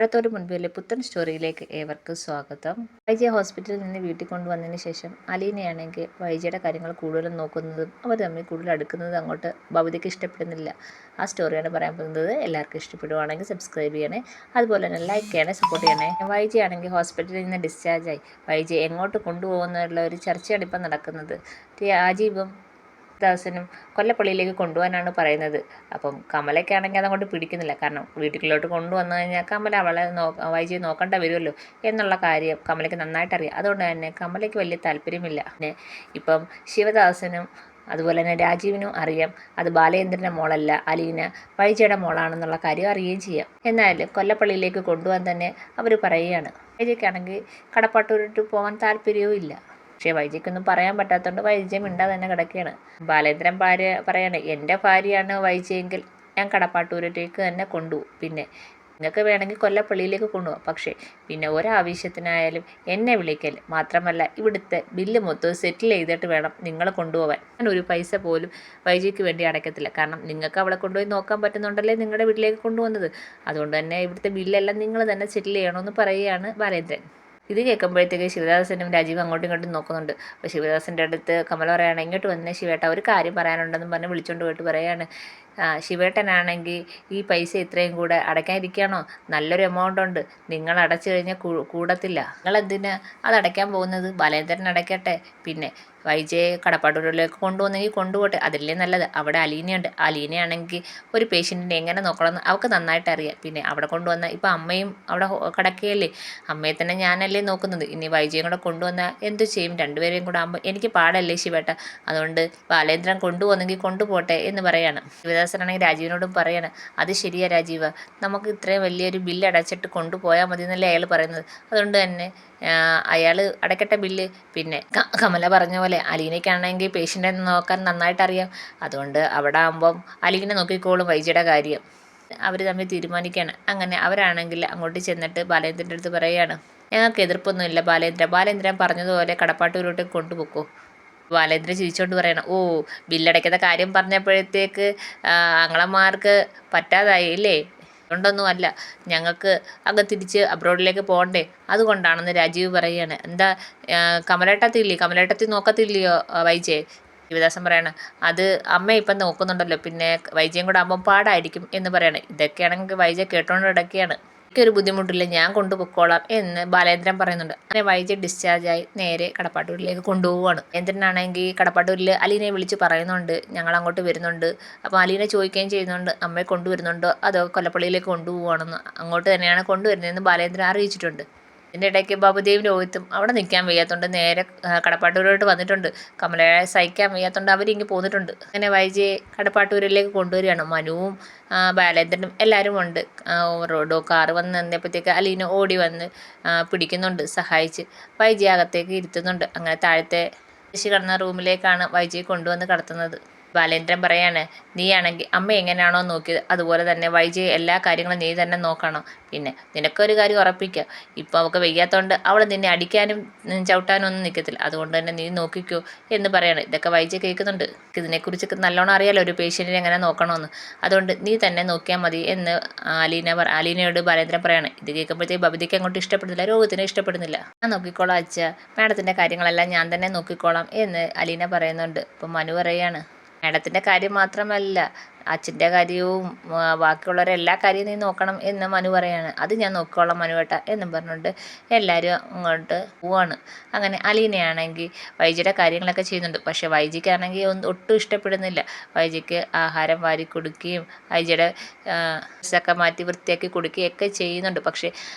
അടുത്തൊരു മുൻപിലെ പുത്തൻ സ്റ്റോറിയിലേക്ക് ഏവർക്കും സ്വാഗതം. വൈജയെ ഹോസ്പിറ്റലിൽ നിന്ന് വീട്ടിൽ കൊണ്ടുവന്നതിന് ശേഷം അലീനയാണെങ്കിൽ വൈജയുടെ കാര്യങ്ങൾ കൂടുതലും നോക്കുന്നതും അവർ തമ്മിൽ കൂടുതൽ അടുക്കുന്നതും അങ്ങോട്ട് ഭവതിക്ക് ഇഷ്ടപ്പെടുന്നില്ല. ആ സ്റ്റോറിയാണ് പറയാൻ പോകുന്നത്. എല്ലാവർക്കും ഇഷ്ടപ്പെടുവാണെങ്കിൽ സബ്സ്ക്രൈബ് ചെയ്യണേ, അതുപോലെ തന്നെ ലൈക്ക് ചെയ്യണേ, സപ്പോർട്ട് ചെയ്യണേ. വൈജയാണെങ്കിൽ ഹോസ്പിറ്റലിൽ നിന്ന് ഡിസ്ചാർജായി. വൈജയെ എങ്ങോട്ട് കൊണ്ടുപോകുന്നുള്ള ഒരു ചർച്ചയാണ് ഇപ്പം നടക്കുന്നത്. രാജീവും ദാസനും കൊല്ലപ്പള്ളിയിലേക്ക് കൊണ്ടുപോകാനാണ് പറയുന്നത്. അപ്പം കമലയ്ക്കാണെങ്കിൽ അതങ്ങോട്ട് പിടിക്കുന്നില്ല. കാരണം വീട്ടിലോട്ട് കൊണ്ടുവന്നു കഴിഞ്ഞാൽ കമല അവളെ വൈജിയെ നോക്കേണ്ട വരുമല്ലോ എന്നുള്ള കാര്യം കമലയ്ക്ക് നന്നായിട്ട് അറിയാം. അതുകൊണ്ട് തന്നെ കമലയ്ക്ക് വലിയ താല്പര്യമില്ല. പിന്നെ ഇപ്പം ശിവദാസനും അതുപോലെ തന്നെ രാജീവിനും അറിയാം അത് ബാലേന്ദ്രൻ്റെ മോളല്ല, അലീന വൈജയുടെ മോളാണെന്നുള്ള കാര്യം അറിയുകയും ചെയ്യാം. എന്നാലും കൊല്ലപ്പള്ളിയിലേക്ക് കൊണ്ടുപോകാൻ തന്നെ അവർ പറയുകയാണ്. വൈജയ്ക്കാണെങ്കിൽ കടപ്പാട്ടൂരിട്ട് പോകാൻ താല്പര്യവും ഇല്ല. പക്ഷേ വൈജയ്ക്കൊന്നും പറയാൻ പറ്റാത്തതുകൊണ്ട് വൈജ മിണ്ടാതെ തന്നെ കിടക്കുകയാണ്. ബാലേന്ദ്രൻ പറയാണ്, എൻ്റെ ഭാര്യയാണ് വൈജയെങ്കിൽ ഞാൻ കടപ്പാട്ടൂരിലേക്ക് തന്നെ കൊണ്ടുപോകും. പിന്നെ നിങ്ങൾക്ക് വേണമെങ്കിൽ കൊല്ലപ്പള്ളിയിലേക്ക് കൊണ്ടുപോകാം, പക്ഷേ പിന്നെ ഒരാവശ്യത്തിനായാലും എന്നെ വിളിക്കൽ. മാത്രമല്ല ഇവിടുത്തെ ബില്ല് മൊത്തം സെറ്റിൽ ചെയ്തിട്ട് വേണം നിങ്ങൾ കൊണ്ടുപോകാൻ. ഞാൻ ഒരു പൈസ പോലും വൈജയ്ക്ക് വേണ്ടി അടയ്ക്കത്തില്ല. കാരണം നിങ്ങൾക്ക് അവളെ കൊണ്ടുപോയി നോക്കാൻ പറ്റുന്നുണ്ടല്ലേ നിങ്ങളുടെ വീട്ടിലേക്ക് കൊണ്ടുവന്നത്. അതുകൊണ്ട് തന്നെ ഇവിടുത്തെ ബില്ലെല്ലാം നിങ്ങൾ തന്നെ സെറ്റിൽ ചെയ്യണമെന്ന് പറയുകയാണ് ബാലേന്ദ്രൻ. ഇത് കേൾക്കുമ്പോഴത്തേക്ക് ശിവദാസനും രാജീവും അങ്ങോട്ടും ഇങ്ങോട്ടും നോക്കുന്നുണ്ട്. അപ്പോൾ ശിവദാസൻ്റെ അടുത്ത് കമല പറയുകയാണ്, ഇങ്ങോട്ട് വന്നേ ശിവേട്ട, ഒരു കാര്യം പറയാനുണ്ടെന്ന് പറഞ്ഞ് വിളിച്ചുകൊണ്ട് പോയിട്ട് പറയുകയാണ്, ശിവേട്ടനാണെങ്കിൽ ഈ പൈസ ഇത്രയും കൂടെ അടയ്ക്കാനിരിക്കുകയാണോ? നല്ലൊരു എമൗണ്ട് ഉണ്ട്, നിങ്ങൾ അടച്ചു കഴിഞ്ഞാൽ കൂടത്തില്ല. നിങ്ങളെന്തിനാ അത് അടയ്ക്കാൻ പോകുന്നത്? ബാലേന്ദ്രൻ അടയ്ക്കട്ടെ. പിന്നെ വൈജയെ കടപ്പാട്ടൂരിലേക്ക് കൊണ്ടുപോകുന്നെങ്കിൽ കൊണ്ടുപോട്ടെ, അതല്ലേ നല്ലത്. അവിടെ അലീനയുണ്ട്. അലീനയാണെങ്കിൽ ഒരു പേഷ്യൻറ്റിനെ എങ്ങനെ നോക്കണമെന്ന് അവൾക്ക് നന്നായിട്ട് അറിയാം. പിന്നെ അവിടെ കൊണ്ടുവന്നാൽ ഇപ്പം അമ്മയും അവിടെ കിടക്കുകയല്ലേ, അമ്മയെ തന്നെ ഞാനല്ലേ നോക്കുന്നത്. ഇനി വൈജയും കൂടെ കൊണ്ടുവന്നാൽ എന്തു ചെയ്യും? രണ്ടുപേരെയും കൂടെ ആകുമ്പോൾ എനിക്ക് പാടല്ലേ ശിവേട്ട. അതുകൊണ്ട് ബാലേന്ദ്രൻ കൊണ്ടുപോകുന്നെങ്കിൽ കൊണ്ടുപോട്ടെ എന്ന് പറയാണ്. ശിവദാസനാണെങ്കിൽ രാജീവിനോടും പറയാണ്, അത് ശരിയാ രാജീവ, നമുക്ക് ഇത്രയും വലിയൊരു ബില്ല് അടച്ചിട്ട് കൊണ്ടുപോയാൽ മതി എന്നല്ലേ അയാൾ പറയുന്നത്. അതുകൊണ്ട് തന്നെ അയാൾ അടയ്ക്കട്ടെ ബില്ല്. പിന്നെ കമല പറഞ്ഞ പോലെ അലീനയ്ക്കാണെങ്കിൽ പേഷ്യൻ്റെ നോക്കാൻ നന്നായിട്ട് അറിയാം. അതുകൊണ്ട് അവിടെ ആകുമ്പം അലീന നോക്കിക്കോളും വൈജയുടെ കാര്യം. അവർ തമ്മിൽ തീരുമാനിക്കുകയാണ്. അങ്ങനെ അവരാണെങ്കിൽ അങ്ങോട്ട് ചെന്നിട്ട് ബാലേന്ദ്രൻ്റെ അടുത്ത് പറയുകയാണ്, ഞങ്ങൾക്ക് എതിർപ്പൊന്നുമില്ല ബാലേന്ദ്രൻ പറഞ്ഞതുപോലെ കടപ്പാട്ടൂരോട്ട് കൊണ്ടുപോക്കോ. ബാലേന്ദ്രൻ ചിരിച്ചോണ്ട് പറയണം, ഓ ബില്ലടയ്ക്കുന്ന കാര്യം പറഞ്ഞപ്പോഴത്തേക്ക് ആങ്ങളമാർക്ക് പറ്റാതായി ഇല്ലേ? അതുകൊണ്ടൊന്നും അല്ല, ഞങ്ങൾക്ക് അങ്ങ് തിരിച്ച് അബ്രോഡിലേക്ക് പോകണ്ടേ, അതുകൊണ്ടാണെന്ന് രാജീവ് പറയുകയാണ്. എന്താ കമലേട്ടത്തി നോക്കത്തില്ലയോ വൈജയെ? ശിവദാസൻ പറയാണ്, അത് അമ്മ ഇപ്പം നോക്കുന്നുണ്ടല്ലോ, പിന്നെ വൈജയും കൂടെ ആകുമ്പോൾ പാടായിരിക്കും എന്ന് പറയണം. ഇതൊക്കെയാണെങ്കിൽ വൈജ കേട്ടോണ്ട് കിടക്കുകയാണ്. എനിക്കൊരു ബുദ്ധിമുട്ടില്ല, ഞാൻ കൊണ്ടുപോയിക്കോളാം എന്ന് ബാലേന്ദ്രൻ പറയുന്നുണ്ട്. അങ്ങനെ വൈജ ഡിസ്ചാർജായി നേരെ കടപ്പാട്ടൂരിലേക്ക് കൊണ്ടുപോവുകയാണ്. ബാലേന്ദ്രനാണെങ്കിൽ കടപ്പാട്ടൂരിൽ അലീനയെ വിളിച്ച് പറയുന്നുണ്ട്, ഞങ്ങൾ അങ്ങോട്ട് വരുന്നുണ്ട്. അപ്പോൾ അലീന ചോദിക്കുകയും ചെയ്യുന്നുണ്ട്, അമ്മയെ കൊണ്ടുവരുന്നുണ്ടോ അതോ കൊല്ലപ്പള്ളിയിലേക്ക് കൊണ്ടുപോവുകയാണെന്ന്. അങ്ങോട്ട് തന്നെയാണ് കൊണ്ടുവരുന്നതെന്ന് ബാലേന്ദ്രൻ അറിയിച്ചിട്ടുണ്ട്. ഇതിൻ്റെ ഇടയ്ക്ക് ബാബുദേവും രോഹിത്തും അവിടെ നിൽക്കാൻ വയ്യാത്തതുകൊണ്ട് നേരെ കടപ്പാട്ടൂരോട്ട് വന്നിട്ടുണ്ട്. കമലയെ സഹിക്കാൻ വയ്യാത്തതുകൊണ്ട് അവരിങ്ങ് പോന്നിട്ടുണ്ട്. അങ്ങനെ വൈജയെ കടപ്പാട്ടൂരിലേക്ക് കൊണ്ടുവരികയാണ്. മനുവും ബാലേന്ദ്രനും എല്ലാവരും ഉണ്ട്. കാറ് വന്ന് നിന്നപ്പോഴത്തേക്ക് അലീന ഓടി വന്ന് പിടിക്കുന്നുണ്ട്, സഹായിച്ച് വൈജയെ അകത്തേക്ക് ഇരുത്തുന്നുണ്ട്. അങ്ങനെ താഴത്തെ കിടന്ന റൂമിലേക്കാണ് വൈജയെ കൊണ്ടുവന്ന് കടത്തുന്നത്. ബാലേന്ദ്രൻ പറയാണ്, നീയാണെങ്കിൽ അമ്മ എങ്ങനെയാണോ നോക്കിയത് അതുപോലെ തന്നെ വൈജയെ എല്ലാ കാര്യങ്ങളും നീ തന്നെ നോക്കണം. പിന്നെ നിനക്കൊരു കാര്യം ഉറപ്പിക്കാം, ഇപ്പോൾ അവൾക്ക് വയ്യാത്തതുകൊണ്ട് അവൾ നിന്നെ അടിക്കാനും ചവിട്ടാനും ഒന്നും നിൽക്കത്തില്ല. അതുകൊണ്ട് തന്നെ നീ നോക്കിക്കോ എന്ന് പറയാണ്. ഇതൊക്കെ വൈജ കേൾക്കുന്നുണ്ട്. ഇതിനെക്കുറിച്ചൊക്കെ നല്ലോണം അറിയാലോ ഒരു പേഷ്യൻറ്റിനെ എങ്ങനെ നോക്കണമെന്ന്. അതുകൊണ്ട് നീ തന്നെ നോക്കിയാൽ മതി എന്ന് അലീനയോട് ബാലേന്ദ്രൻ പറയാണ്. ഇത് കേൾക്കുമ്പോഴത്തേക്ക് ബബിതയ്ക്ക് അങ്ങോട്ട് ഇഷ്ടപ്പെടുന്നില്ല, രോഗത്തിന് ഇഷ്ടപ്പെടുന്നില്ല. ഞാൻ നോക്കിക്കോളാം അച്ഛ, മാഡത്തിൻ്റെ കാര്യങ്ങളെല്ലാം ഞാൻ തന്നെ നോക്കിക്കോളാം എന്ന് അലീന പറയുന്നുണ്ട്. അപ്പം മനു പറയാണ്, മാഡത്തിൻ്റെ കാര്യം മാത്രമല്ല അച്ഛൻ്റെ കാര്യവും ബാക്കിയുള്ളവരെ എല്ലാ കാര്യവും നീ നോക്കണം എന്ന് മനു പറയാണ്. അത് ഞാൻ നോക്കിക്കോളാം മനുവേട്ട എന്നും പറഞ്ഞുകൊണ്ട് എല്ലാവരും അങ്ങോട്ട് പോവാണ്. അങ്ങനെ അലീനയാണെങ്കിൽ വൈജിയുടെ കാര്യങ്ങളൊക്കെ ചെയ്യുന്നുണ്ട്. പക്ഷേ വൈജിക്കാണെങ്കിൽ ഒട്ടും ഇഷ്ടപ്പെടുന്നില്ല. വൈജിക്ക് ആഹാരം വാരി കൊടുക്കുകയും വൈജിയുടെ ഡ്രസ്സൊക്കെ മാറ്റി വൃത്തിയാക്കി കൊടുക്കുകയൊക്കെ ചെയ്യുന്നുണ്ട്. പക്ഷേ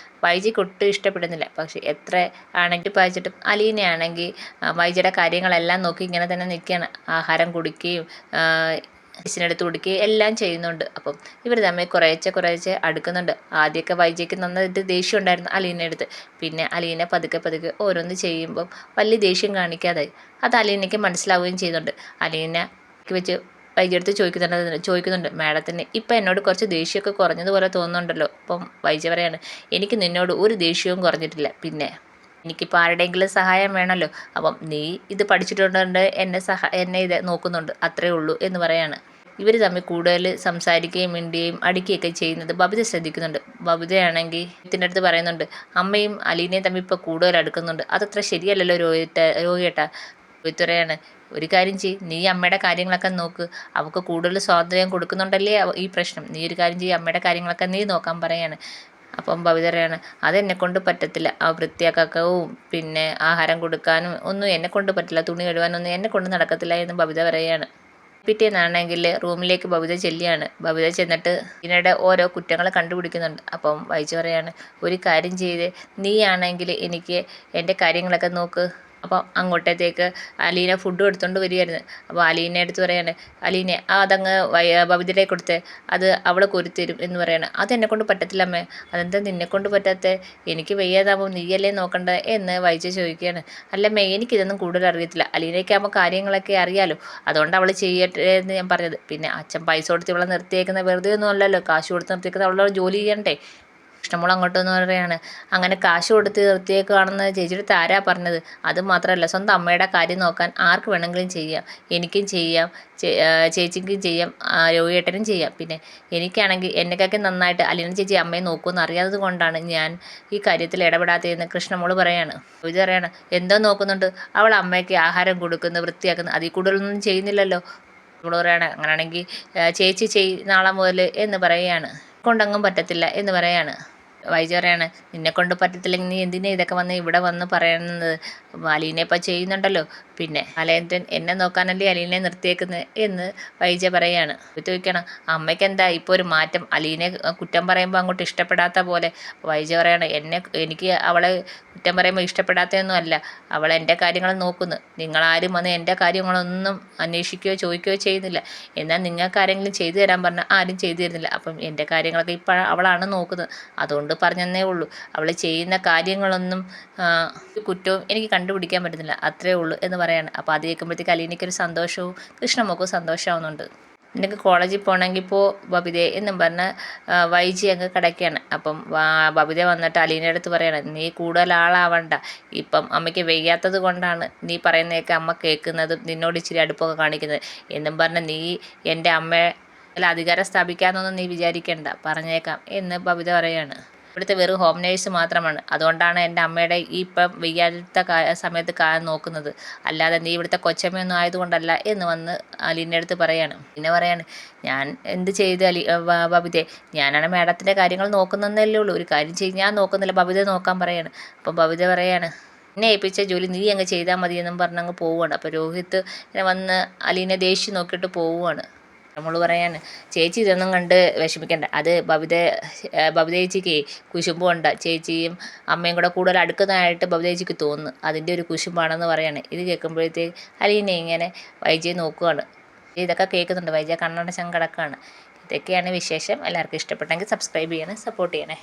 വൈജിക്ക് ഒട്ടും ഇഷ്ടപ്പെടുന്നില്ല. പക്ഷേ എത്ര ആണെങ്കിൽ വായിച്ചിട്ടും അലീനയാണെങ്കിൽ വൈജിയുടെ കാര്യങ്ങളെല്ലാം നോക്കി ഇങ്ങനെ തന്നെ നിൽക്കുകയാണ്. ആഹാരം കൊടുക്കുകയും ഡിസിനെടുത്ത് കൊടുക്കുകയും എല്ലാം ചെയ്യുന്നുണ്ട്. അപ്പം ഇവർ തമ്മിൽ കുറേശ്ശെ അടുക്കുന്നുണ്ട്. ആദ്യമൊക്കെ വൈജയ്ക്ക് നന്നായിട്ട് ദേഷ്യം ഉണ്ടായിരുന്നു അലീനയുടെ അടുത്ത്. പിന്നെ അലീന പതുക്കെ ഓരോന്ന് ചെയ്യുമ്പം വലിയ ദേഷ്യം കാണിക്കാതായി. അത് അലീനയ്ക്ക് മനസ്സിലാവുകയും ചെയ്യുന്നുണ്ട്. അലീന വെച്ച് വൈജയടുത്ത് ചോദിക്കുന്നുണ്ട്, മാഡത്തിന് ഇപ്പം എന്നോട് കുറച്ച് ദേഷ്യമൊക്കെ കുറഞ്ഞതുപോലെ തോന്നുന്നുണ്ടല്ലോ. അപ്പം വൈജ പറയാണ്, എനിക്ക് നിന്നോട് ഒരു ദേഷ്യവും കുറഞ്ഞിട്ടില്ല. പിന്നെ എനിക്കിപ്പോൾ ആരുടെയെങ്കിലും സഹായം വേണമല്ലോ, അപ്പം നീ ഇത് പഠിച്ചിട്ടുണ്ട് എന്നെ ഇത് നോക്കുന്നുണ്ട്, അത്രേ ഉള്ളൂ എന്ന് പറയാണ്. ഇവർ തമ്മിൽ കൂടുതൽ സംസാരിക്കുകയും മിണ്ടുകയും അടിക്കുകയൊക്കെ ചെയ്യുന്നത് ബബിത ശ്രദ്ധിക്കുന്നുണ്ട്. ബബിതയാണെങ്കിൽ ഇതിൻ്റെ അടുത്ത് പറയുന്നുണ്ട്, അമ്മയും അലീനയും തമ്മിൽ ഇപ്പോൾ കൂടുതൽ അടുക്കുന്നുണ്ട്, അതത്ര ശരിയല്ലല്ലോ രോഹിയേട്ടാ. രോഹിത് ഒരു കാര്യം ചെയ്യ്, നീ അമ്മയുടെ കാര്യങ്ങളൊക്കെ നോക്ക്, അവൾക്ക് കൂടുതൽ സ്വാതന്ത്ര്യം കൊടുക്കുന്നുണ്ടല്ലേ ഈ പ്രശ്നം, നീ ഒരു കാര്യം ചെയ്യ്, അമ്മയുടെ കാര്യങ്ങളൊക്കെ നീ നോക്കാൻ പറയാണ്. അപ്പം ബബിത അതെന്നെ കൊണ്ട് പറ്റത്തില്ല, ആ വൃത്തിയാക്കവും പിന്നെ ആഹാരം കൊടുക്കാനും ഒന്നും എന്നെ കൊണ്ട് പറ്റില്ല, തുണി കഴുകാനൊന്നും എന്നെ കൊണ്ട് നടക്കത്തില്ല എന്ന് ബബിത പറയാണ്. പിറ്റേന്നാണെങ്കിൽ റൂമിലേക്ക് ബബിത ചെല്ലുകയാണ്. ബബിത ചെന്നിട്ട് ഇതിനിടെ ഓരോ കുറ്റങ്ങൾ കണ്ടുപിടിക്കുന്നുണ്ട്. അപ്പം വൈജു ഒരു കാര്യം ചെയ്ത്, നീയാണെങ്കിൽ എനിക്ക് എൻ്റെ കാര്യങ്ങളൊക്കെ നോക്ക്. അപ്പോൾ അങ്ങോട്ടത്തേക്ക് അലീന ഫുഡും എടുത്തുകൊണ്ട് വരികയായിരുന്നു. അപ്പോൾ അലീന എടുത്ത് അലീനെ അതങ്ങ് ബബിതയിലേക്ക് കൊടുത്ത് അത് അവൾ കൊരുത്തരും എന്ന് പറയണം. അതെന്നെ കൊണ്ട് പറ്റത്തില്ല അമ്മേ. അതെന്താ നിന്നെക്കൊണ്ട് പറ്റാത്ത? എനിക്ക് വയ്യാതാവും, നീയല്ലേ നോക്കണ്ടേ എന്ന് വൈജു ചോദിക്കുകയാണ്. അല്ലമ്മേ, എനിക്കിതൊന്നും കൂടുതൽ അറിയത്തില്ല, അലീനയ്ക്കാകുമ്പോൾ കാര്യങ്ങളൊക്കെ അറിയാലോ, അതുകൊണ്ട് അവൾ ചെയ്യട്ടെ എന്ന് ഞാൻ പറഞ്ഞത്. പിന്നെ അച്ഛൻ പൈസ കൊടുത്ത് ഇവളെ നിർത്തിയേക്കുന്ന വെറുതെ ഒന്നും അല്ലല്ലോ, കാശ് കൊടുത്ത് നിർത്തിയേക്കുന്നത് അവളോട് ജോലി ചെയ്യണ്ടേ. കൃഷ്ണമോൾ അങ്ങോട്ടെന്ന് പറയുകയാണ്, അങ്ങനെ കാശ് കൊടുത്ത് നിർത്തിയേക്കാണെന്ന് ചേച്ചിയുടെ ആരാ പറഞ്ഞത്? അത് മാത്രമല്ല, സ്വന്തം അമ്മയുടെ കാര്യം നോക്കാൻ ആർക്ക് വേണമെങ്കിലും ചെയ്യാം, എനിക്കും ചെയ്യാം, ചേച്ചിക്കും ചെയ്യാം, രോഹിയേട്ടനും ചെയ്യാം. പിന്നെ എനിക്കാണെങ്കിൽ എന്നെക്കൊക്കെ നന്നായിട്ട് അലീന ചേച്ചി അമ്മയെ നോക്കുമെന്ന് അറിയാത്തത് കൊണ്ടാണ് ഞാൻ ഈ കാര്യത്തിൽ ഇടപെടാത്തതെന്ന് കൃഷ്ണമോൾ പറയാണ്. ഇത് എന്തോ നോക്കുന്നുണ്ട്, അവൾ അമ്മയ്ക്ക് ആഹാരം കൊടുക്കുന്നു, വൃത്തിയാക്കുന്നു, അതിൽ കൂടുതലൊന്നും ചെയ്യുന്നില്ലല്ലോ. നമ്മൾ അങ്ങനെയാണെങ്കിൽ ചേച്ചി നാളെ മുതൽ എന്ന് പറയുകയാണ്. കൊണ്ടങ്ങും പറ്റത്തില്ല എന്ന് പറയാണ്. വൈജു നിന്നെ കൊണ്ട് പറ്റത്തില്ലെങ്കിൽ നീ എന്തിനാ ഇതൊക്കെ വന്ന് ഇവിടെ വന്ന് പറയുന്നത്? അലീനെ ഇപ്പം ചെയ്യുന്നുണ്ടല്ലോ, പിന്നെ അലേന്ദ്രൻ എന്നെ നോക്കാനല്ലേ അലീനെ നിർത്തിയേക്കുന്നത് എന്ന് വൈജ പറയാണ്. ചോദിക്കണം, അമ്മയ്ക്ക് എന്താ ഇപ്പോൾ ഒരു മാറ്റം? അലീനെ കുറ്റം പറയുമ്പോൾ അങ്ങോട്ട് ഇഷ്ടപ്പെടാത്ത പോലെ. വൈജ എനിക്ക് അവളെ കുറ്റം പറയുമ്പോൾ ഇഷ്ടപ്പെടാത്തതൊന്നും അല്ല, അവൾ എൻ്റെ കാര്യങ്ങൾ നോക്കുന്നു, നിങ്ങളാരും വന്ന് എൻ്റെ കാര്യങ്ങളൊന്നും അന്വേഷിക്കുകയോ ചോദിക്കുകയോ ചെയ്യുന്നില്ല. എന്നാൽ നിങ്ങൾക്ക് ആരെങ്കിലും ചെയ്തു തരാൻ പറഞ്ഞാൽ ആരും ചെയ്തു തരുന്നില്ല. അപ്പം എൻ്റെ കാര്യങ്ങളൊക്കെ ഇപ്പോൾ അവളാണ് നോക്കുന്നത്, അതുകൊണ്ട് പറഞ്ഞതേ ഉള്ളൂ. അവൾ ചെയ്യുന്ന കാര്യങ്ങളൊന്നും കുറ്റവും എനിക്ക് കണ്ടുപിടിക്കാൻ പറ്റുന്നില്ല, അത്രേ ഉള്ളൂ എന്ന് പറയാണ്. അപ്പോൾ അത് കേൾക്കുമ്പോഴത്തേക്ക് അലീനയ്ക്കൊരു സന്തോഷവും കൃഷ്ണമോക്കും സന്തോഷമാവുന്നുണ്ട്. എനിക്ക് കോളേജിൽ പോകണമെങ്കിൽ പോ ബബിതേ എന്നും പറഞ്ഞ് വൈജി അങ്ങ് കിടക്കുകയാണ്. അപ്പം ബബിത വന്നിട്ട് അലീനയുടെ അടുത്ത് പറയണം, നീ കൂടുതൽ ആളാവണ്ട, ഇപ്പം അമ്മയ്ക്ക് വയ്യാത്തത് കൊണ്ടാണ് നീ പറയുന്നതൊക്കെ അമ്മ കേൾക്കുന്നതും നിന്നോട് ഇച്ചിരി അടുപ്പൊക്കെ കാണിക്കുന്നത് എന്നും പറഞ്ഞ് നീ എൻ്റെ അമ്മയെ അധികാരം സ്ഥാപിക്കാമെന്നൊന്നും നീ വിചാരിക്കേണ്ട, പറഞ്ഞേക്കാം എന്ന് ബബിത പറയാണ്. ഇവിടുത്തെ വെറും ഹോം നേഴ്സ് മാത്രമാണ്, അതുകൊണ്ടാണ് എൻ്റെ അമ്മയുടെ ഈ ഇപ്പം വയ്യാത്ത സമയത്ത് നോക്കുന്നത്, അല്ലാതെ നീ ഇവിടുത്തെ കൊച്ചമ്മയൊന്നും ആയതുകൊണ്ടല്ല എന്ന് വന്ന് അലീനയുടെ അടുത്ത് പറയാണ്. പിന്നെ പറയാണ്, ഞാൻ എന്ത് ചെയ്ത് ബബിതേ, ഞാനാണ് മാഡത്തിൻ്റെ കാര്യങ്ങൾ നോക്കുന്നതല്ലേ ഉള്ളൂ, ഒരു കാര്യം ചെയ്ത് ഞാൻ നോക്കുന്നില്ല, ബബിത നോക്കാൻ പറയാണ്. അപ്പം ബബിത പറയാണ്, എന്നെ ഏൽപ്പിച്ച ജോലി നീ അങ്ങ് ചെയ്താൽ മതി എന്നും പറഞ്ഞങ്ങ് പോവുകയാണ്. അപ്പോൾ രോഹിത് വന്ന് അലീനെ ദേഷ്യം നോക്കിയിട്ട് പോവുകയാണ്. നമ്മൾ പറയാണ്, ചേച്ചി ഇതൊന്നും കണ്ട് വിഷമിക്കണ്ട, അത് ബബിത ചേച്ചിക്ക് കുശുമ്പ് കൊണ്ട് ചേച്ചിയും അമ്മയും കൂടെ കൂടുതൽ അടുക്കുന്നതായിട്ട് ബബിത ചേച്ചിക്ക് തോന്നുന്നു, അതിൻ്റെ ഒരു കുശുമ്പാണെന്ന് പറയാണ്. ഇത് കേൾക്കുമ്പോഴത്തേക്ക് അലീന ഇങ്ങനെ വൈജയെ നോക്കുകയാണ്. ഇതൊക്കെ കേൾക്കുന്നുണ്ട്, വൈജ കണ്ണടച്ചങ്ങ് കിടക്കുകയാണ്. ഇതൊക്കെയാണ് വിശേഷം. എല്ലാവർക്കും ഇഷ്ടപ്പെട്ടെങ്കിൽ സബ്സ്ക്രൈബ് ചെയ്യണേ, സപ്പോർട്ട് ചെയ്യണേ.